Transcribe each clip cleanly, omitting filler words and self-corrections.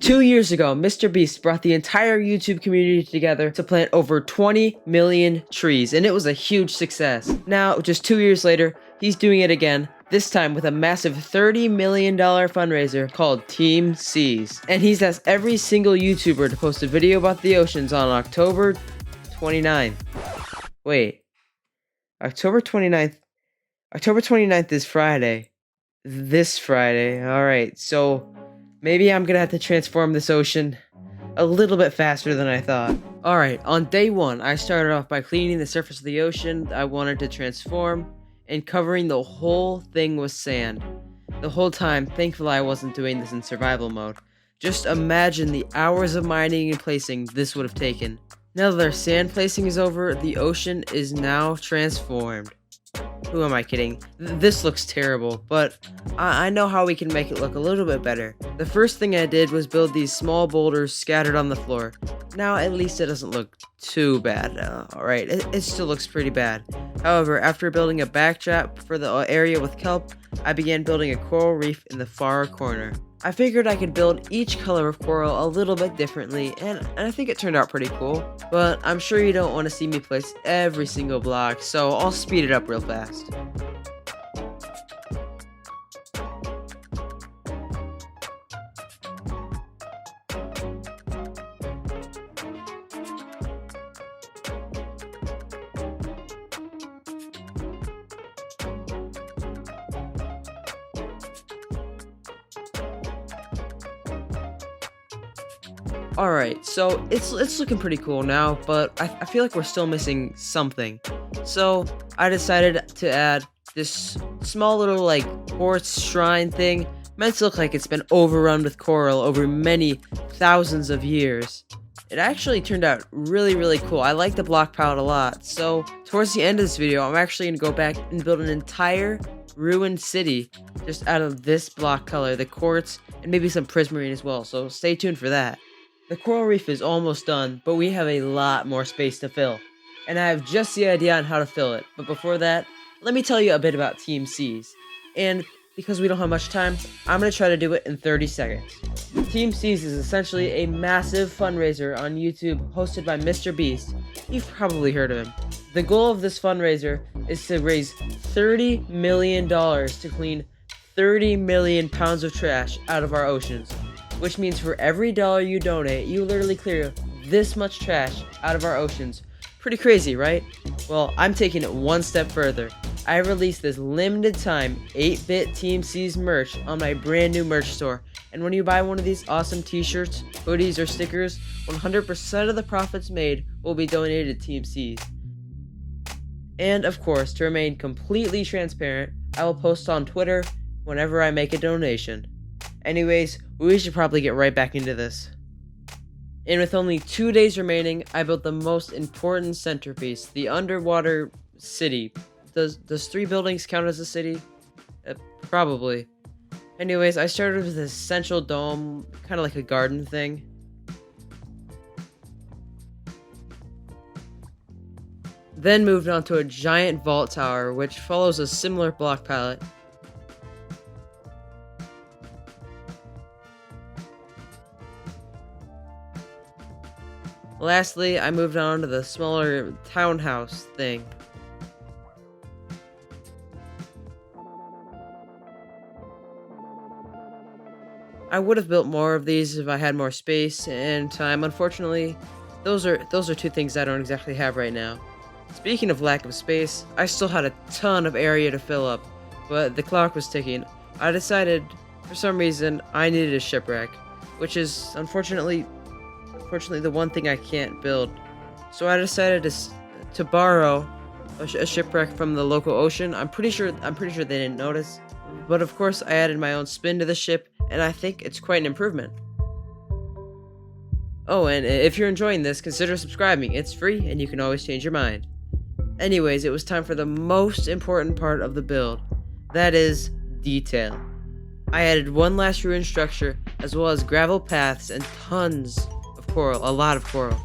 2 years ago, Mr. Beast brought the entire YouTube community together to plant over 20 million trees, and it was a huge success. Now, just 2 years later, he's doing it again, this time with a massive $30 million fundraiser called Team Seas. And he's asked every single YouTuber to post a video about the oceans on October 29th. Wait, October 29th? October 29th is Friday. This Friday. Alright, so maybe I'm gonna have to transform this ocean a little bit faster than I thought. Alright, on day one, I started off by cleaning the surface of the ocean I wanted to transform, and covering the whole thing with sand. The whole time, thankfully I wasn't doing this in survival mode. Just imagine the hours of mining and placing this would have taken. Now that our sand placing is over, the ocean is now transformed. Who am I kidding? This looks terrible, but I know how we can make it look a little bit better. The first thing I did was build these small boulders scattered on the floor. Now at least it doesn't look too bad. Alright, it still looks pretty bad. However, after building a backdrop for the area with kelp, I began building a coral reef in the far corner. I figured I could build each color of coral a little bit differently, and I think it turned out pretty cool. But I'm sure you don't want to see me place every single block, so I'll speed it up real fast. Alright, so it's looking pretty cool now, but I feel like we're still missing something. So I decided to add this small little like quartz shrine thing, meant to look like it's been overrun with coral over many thousands of years. It actually turned out really cool. I like the block palette a lot. So towards the end of this video, I'm actually going to go back and build an entire ruined city just out of this block color, the quartz, and maybe some prismarine as well. So stay tuned for that. The coral reef is almost done, but we have a lot more space to fill. And I have just the idea on how to fill it. But before that, let me tell you a bit about Team Seas. And because we don't have much time, I'm going to try to do it in 30 seconds. Team Seas is essentially a massive fundraiser on YouTube hosted by Mr. Beast. You've probably heard of him. The goal of this fundraiser is to raise $30 million to clean 30 million pounds of trash out of our oceans. Which means for every dollar you donate, you literally clear this much trash out of our oceans. Pretty crazy, right? Well, I'm taking it one step further. I released this limited time 8-bit Team Seas merch on my brand new merch store. And when you buy one of these awesome t-shirts, hoodies, or stickers, 100% of the profits made will be donated to Team Seas. And of course, to remain completely transparent, I will post on Twitter whenever I make a donation. Anyways, we should probably get right back into this. And with only 2 days remaining, I built the most important centerpiece, the underwater city. Does 3 buildings count as a city? Probably. Anyways, I started with this central dome, kind of like a garden thing. Then moved on to a giant vault tower, which follows a similar block palette. Lastly, I moved on to the smaller townhouse thing. I would have built more of these if I had more space and time. Unfortunately, those are 2 things I don't exactly have right now. Speaking of lack of space, I still had a ton of area to fill up, but the clock was ticking. I decided, for some reason, I needed a shipwreck, which is unfortunately the one thing I can't build. So I decided to borrow a shipwreck from the local ocean. I'm pretty sure they didn't notice, but of course I added my own spin to the ship, and I think it's quite an improvement. Oh, and if you're enjoying this, consider subscribing. It's free, and you can always change your mind. Anyways, it was time for the most important part of the build. That is detail. I added one last ruined structure, as well as gravel paths and tons of coral, a lot of coral.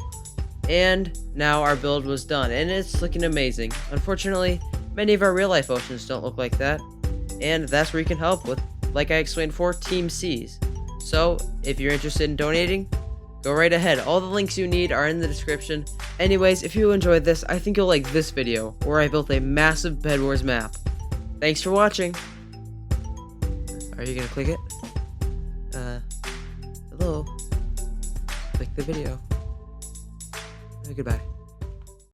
And now our build was done, and it's looking amazing. Unfortunately, many of our real-life oceans don't look like that, and that's where you can help with, like I explained before, Team Seas. So, if you're interested in donating, go right ahead. All the links you need are in the description. Anyways, if you enjoyed this, I think you'll like this video, where I built a massive Bed Wars map. Thanks for watching. Are you gonna click it? Hello? Click the video. Goodbye.